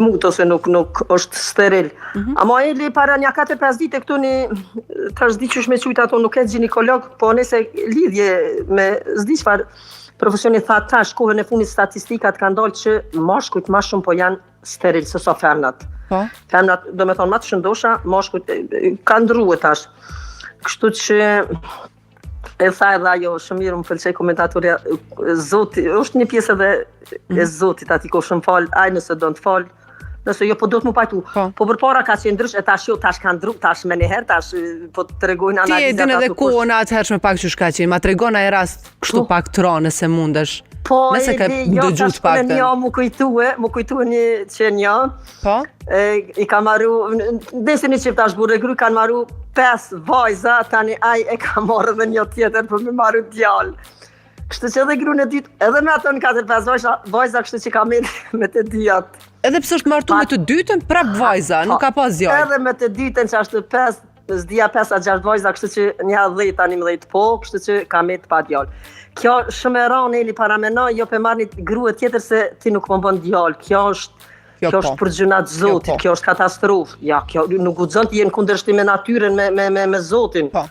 mut ose nuk është steril. Ama e li para një 4-5 dite këtu tash di qysh me qujtë ato nuk e ginekolog, po nëse lidhje me zdi çfarë profesioni tha tash kohën e fundit statistikat kanë dalë që mashkujt më shumë po janë steril se sa femnat. Po. Femnat, do me thonë, më të shëndosha, mashkujt kanë ndrua tash. Kështu që e tha edhe ajo, shumë mirë më pëlqej komentatorja, Zoti, është një pjesë edhe e Zotit, ati ko shumë falë, aj nëse do të falë, nëse jo, po do të mu pajtu. Po përpara ka qenë ndrysh, e tash jo, tash kanë ndru, tash me njëherë, tash po të regojnë analizat. Ti e din edhe kohën atëhershme pak që shka qenë, ma të regona e rast kështu pak të ra nëse mundesh. Po, nëse ka dëgjut pak të. Jo, mu kujtue një qenë një. Po? I ka marru, desi një qip tash burë e gru, kanë marru 5 vajza, tani aj e ka marrë dhe një tjetër për me marru djallë. Kështu që edhe gru në dytë, edhe me ato në 4-5 vajza, kështu që ka me të dyjat. Edhe pse është martu me të dytën, prap vajza, nuk ka pas djallë. Edhe me të dytën që ashtë 5, s'dia 5-6 vajza, kështu që një 10-11 po, kështu që ka me të pa djallë. Kjo shumë e ranë Eli para mena, jo pe marrë një grua tjetër se ti nuk më bën djallë. Kjo është për gjunat Zotit, kjo është katastrofë. Ja, kjo nuk guxon të jenë kundërshtim me natyrën, me Zotin. Po.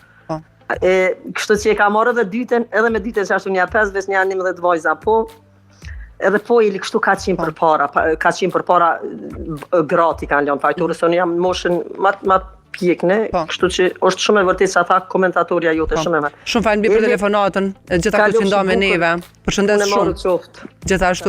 Kështu që e ka marrë edhe dytën, edhe me dytën që ashtu një 5 veç një 11 vajza, po. Edhe po Eli kështu ka qenë përpara grati kanë lënë fajturë, se unë jam në moshën më pjekne, kështu që është shumë e vërtet që ata komentatorja jote shumë e me. Shumë fajnë bi për telefonatën, gjitha këtë që nda me neve. Përshëndes shumë. Gjithashtu.